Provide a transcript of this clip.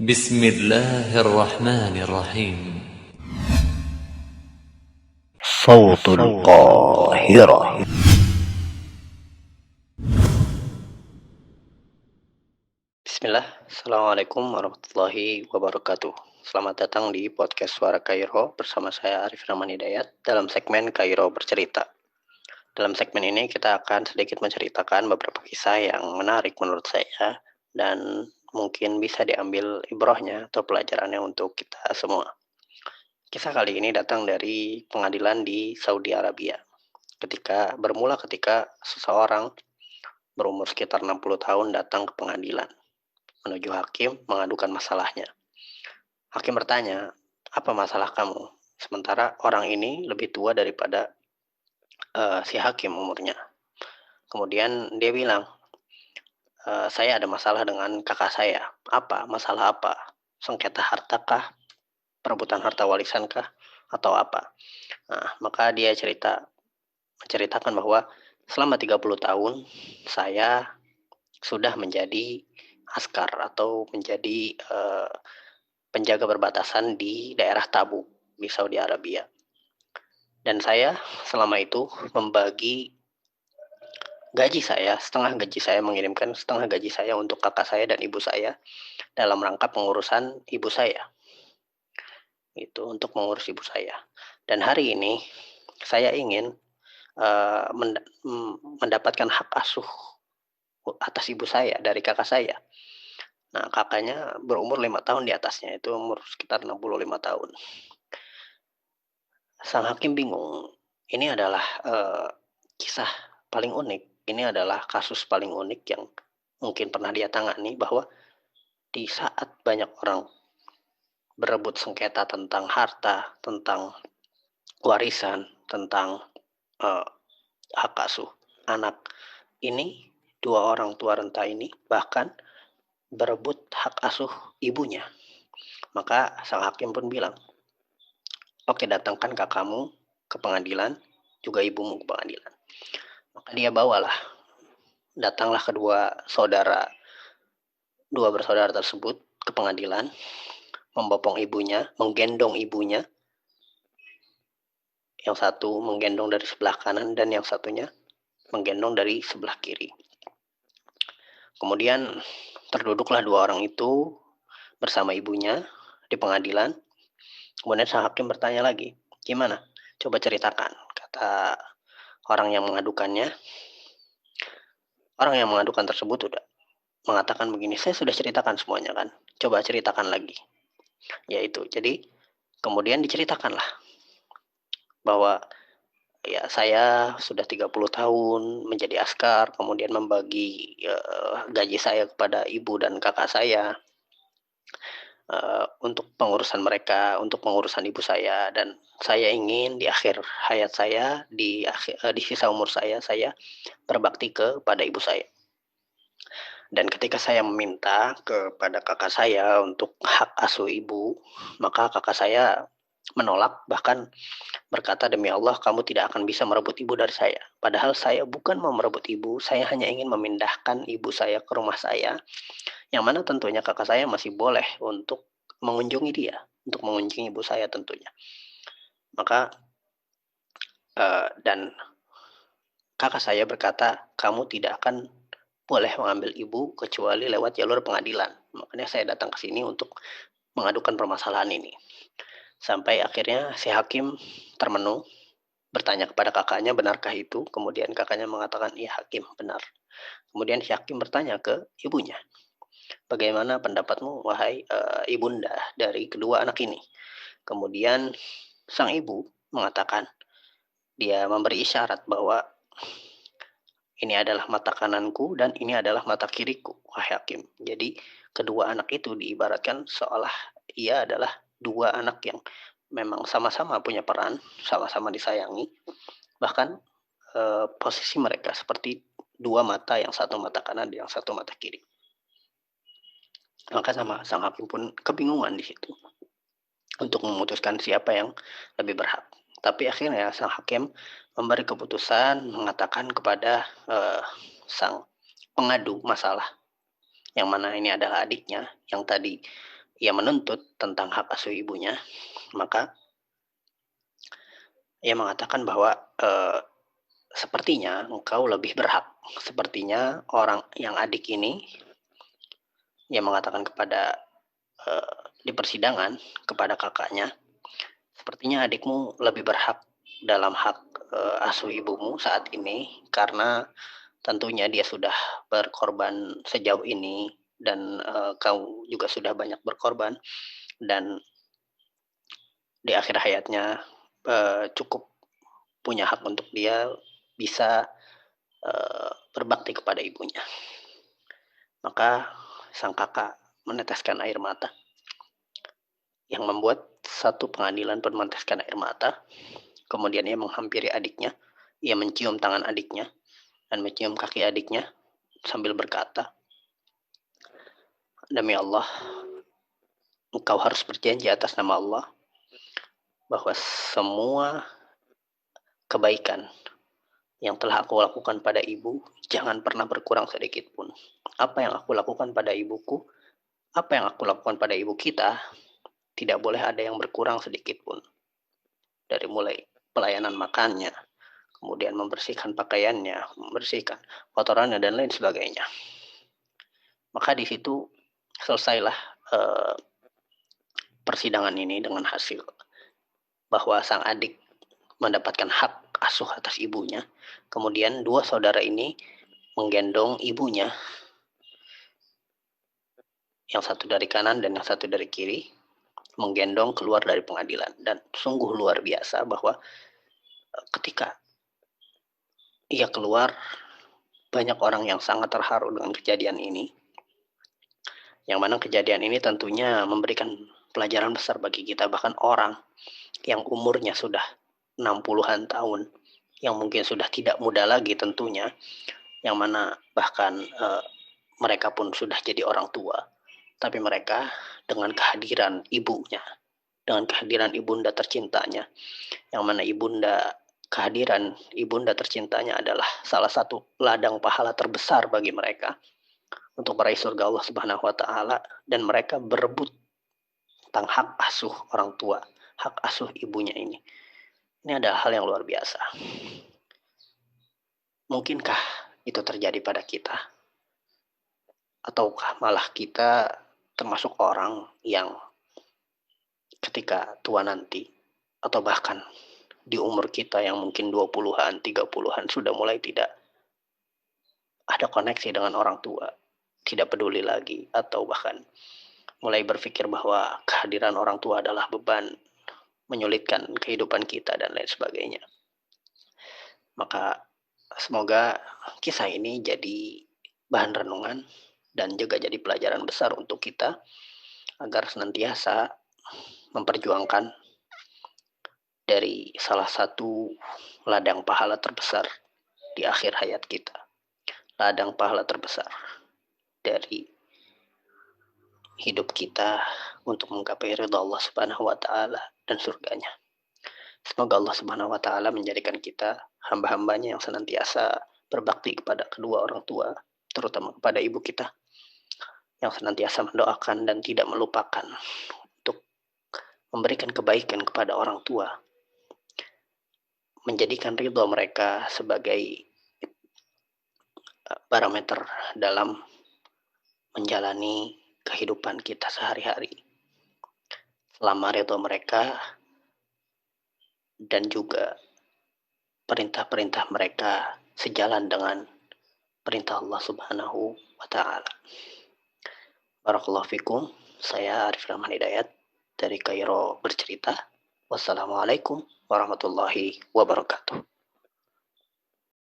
بسم الله الرحمن الرحيم. صوت القاهرة. Bismillah, Assalamualaikum warahmatullahi wabarakatuh. Selamat datang di podcast Suara Kairo bersama saya Arif Rahman Hidayat dalam segmen Kairo Bercerita. Dalam segmen ini kita akan sedikit menceritakan beberapa kisah yang menarik menurut saya dan mungkin bisa diambil ibrohnya atau pelajarannya untuk kita semua. Kisah kali ini datang dari pengadilan di Saudi Arabia. Bermula ketika seseorang berumur sekitar 60 tahun datang ke pengadilan menuju hakim mengadukan masalahnya. Hakim bertanya, apa masalah kamu? Sementara orang ini lebih tua daripada si hakim umurnya. Kemudian dia bilang, saya ada masalah dengan kakak saya. Apa? Masalah apa? Sengketa harta kah? Perebutan harta warisan kah? Atau apa? Nah, maka dia menceritakan bahwa selama 30 tahun saya sudah menjadi askar atau menjadi penjaga perbatasan di daerah Tabuk di Saudi Arabia. Dan saya selama itu membagi gaji saya, setengah gaji saya mengirimkan setengah gaji saya untuk kakak saya dan ibu saya dalam rangka pengurusan ibu saya. Itu untuk mengurus ibu saya. Dan hari ini saya ingin mendapatkan hak asuh atas ibu saya dari kakak saya. Nah, kakaknya berumur 5 tahun di atasnya, itu umur sekitar 65 tahun. Sang hakim bingung. Ini adalah kisah paling unik. Ini adalah kasus paling unik yang mungkin pernah dia tangani, bahwa di saat banyak orang berebut sengketa tentang harta, tentang warisan, tentang hak asuh anak, ini dua orang tua renta ini bahkan berebut hak asuh ibunya. Maka sang hakim pun bilang, oke, datangkan kakakmu ke pengadilan, juga ibumu ke pengadilan. Maka dia datanglah dua bersaudara tersebut ke pengadilan, menggendong ibunya. Yang satu menggendong dari sebelah kanan dan yang satunya menggendong dari sebelah kiri. Kemudian terduduklah dua orang itu bersama ibunya di pengadilan. Kemudian sang hakim bertanya lagi, gimana? Coba ceritakan, kata orang yang mengadukannya. Orang yang mengadukan tersebut udah mengatakan begini, saya sudah ceritakan semuanya kan, coba ceritakan lagi. Yaitu, jadi kemudian diceritakanlah bahwa ya saya sudah 30 tahun menjadi askar, kemudian membagi gaji saya kepada ibu dan kakak saya untuk pengurusan mereka, untuk pengurusan ibu saya, dan saya ingin di akhir hayat saya, di sisa umur saya berbakti kepada ibu saya. Dan ketika saya meminta kepada kakak saya untuk hak asuh ibu, maka kakak saya menolak, bahkan berkata, demi Allah kamu tidak akan bisa merebut ibu dari saya. Padahal saya bukan mau merebut ibu, saya hanya ingin memindahkan ibu saya ke rumah saya, yang mana tentunya kakak saya masih boleh untuk mengunjungi dia, untuk mengunjungi ibu saya tentunya. Maka dan kakak saya berkata, kamu tidak akan boleh mengambil ibu kecuali lewat jalur pengadilan. Makanya saya datang ke sini untuk mengadukan permasalahan ini. Sampai akhirnya si hakim termenung, bertanya kepada kakaknya, benarkah itu? Kemudian kakaknya mengatakan, iya hakim, benar. Kemudian si hakim bertanya ke ibunya, bagaimana pendapatmu wahai ibunda dari kedua anak ini? Kemudian sang ibu mengatakan, dia memberi isyarat bahwa ini adalah mata kananku dan ini adalah mata kiriku, wahai hakim. Jadi kedua anak itu diibaratkan seolah ia adalah dua anak yang memang sama-sama punya peran, sama-sama disayangi. Bahkan posisi mereka seperti dua mata, yang satu mata kanan, yang satu mata kiri. Maka sang hakim pun kebingungan di situ untuk memutuskan siapa yang lebih berhak. Tapi akhirnya sang hakim memberi keputusan, mengatakan kepada sang pengadu masalah, yang mana ini adalah adiknya, yang tadi ia menuntut tentang hak asuh ibunya, maka ia mengatakan bahwa sepertinya engkau lebih berhak. Sepertinya orang yang adik ini, ia mengatakan kepada di persidangan kepada kakaknya, sepertinya adikmu lebih berhak dalam hak asuh ibumu saat ini, karena tentunya dia sudah berkorban sejauh ini dan kau juga sudah banyak berkorban, dan di akhir hayatnya cukup punya hak untuk dia bisa berbakti kepada ibunya. Maka sang kakak meneteskan air mata, yang membuat satu pengadilan pun meneteskan air mata. Kemudian ia menghampiri adiknya, ia mencium tangan adiknya dan mencium kaki adiknya sambil berkata, demi Allah, engkau harus berjanji atas nama Allah bahwa semua kebaikan yang telah aku lakukan pada ibu jangan pernah berkurang sedikit pun. Apa yang aku lakukan pada ibuku, apa yang aku lakukan pada ibu kita, tidak boleh ada yang berkurang sedikit pun. Dari mulai pelayanan makannya, kemudian membersihkan pakaiannya, membersihkan kotorannya, dan lain sebagainya. Maka di situ selesailah persidangan ini dengan hasil bahwa sang adik mendapatkan hak asuh atas ibunya. Kemudian dua saudara ini menggendong ibunya, yang satu dari kanan dan yang satu dari kiri, menggendong keluar dari pengadilan. Dan sungguh luar biasa bahwa ketika ia keluar, banyak orang yang sangat terharu dengan kejadian ini. Yang mana kejadian ini tentunya memberikan pelajaran besar bagi kita, bahkan orang yang umurnya sudah 60-an tahun, yang mungkin sudah tidak muda lagi tentunya, yang mana bahkan mereka pun sudah jadi orang tua, tapi mereka dengan kehadiran ibunya, dengan kehadiran ibunda tercintanya, yang mana kehadiran ibunda tercintanya adalah salah satu ladang pahala terbesar bagi mereka untuk meraih surga Allah Subhanahu wa taala, dan mereka berebut tentang hak asuh orang tua, hak asuh ibunya ini. Ini adalah hal yang luar biasa. Mungkinkah itu terjadi pada kita? Ataukah malah kita termasuk orang yang ketika tua nanti, atau bahkan di umur kita yang mungkin 20-an, 30-an, sudah mulai tidak ada koneksi dengan orang tua, tidak peduli lagi, atau bahkan mulai berpikir bahwa kehadiran orang tua adalah beban, menyulitkan kehidupan kita, dan lain sebagainya. Maka semoga kisah ini jadi bahan renungan dan juga jadi pelajaran besar untuk kita agar senantiasa memperjuangkan dari salah satu ladang pahala terbesar di akhir hayat kita. Ladang pahala terbesar dari hidup kita untuk menggapai ridha Allah Subhanahu wa taala dan surganya. Semoga Allah Subhanahu wa taala menjadikan kita hamba-hambanya yang senantiasa berbakti kepada kedua orang tua, terutama kepada ibu kita, yang senantiasa mendoakan dan tidak melupakan untuk memberikan kebaikan kepada orang tua, menjadikan ridha mereka sebagai parameter dalam menjalani kehidupan kita sehari-hari. Selama ridha mereka dan juga perintah-perintah mereka sejalan dengan perintah Allah Subhanahu wa taala. Barakallahu fikum. Saya Arif Rahman Hidayat dari Kairo bercerita. Wassalamualaikum warahmatullahi wabarakatuh.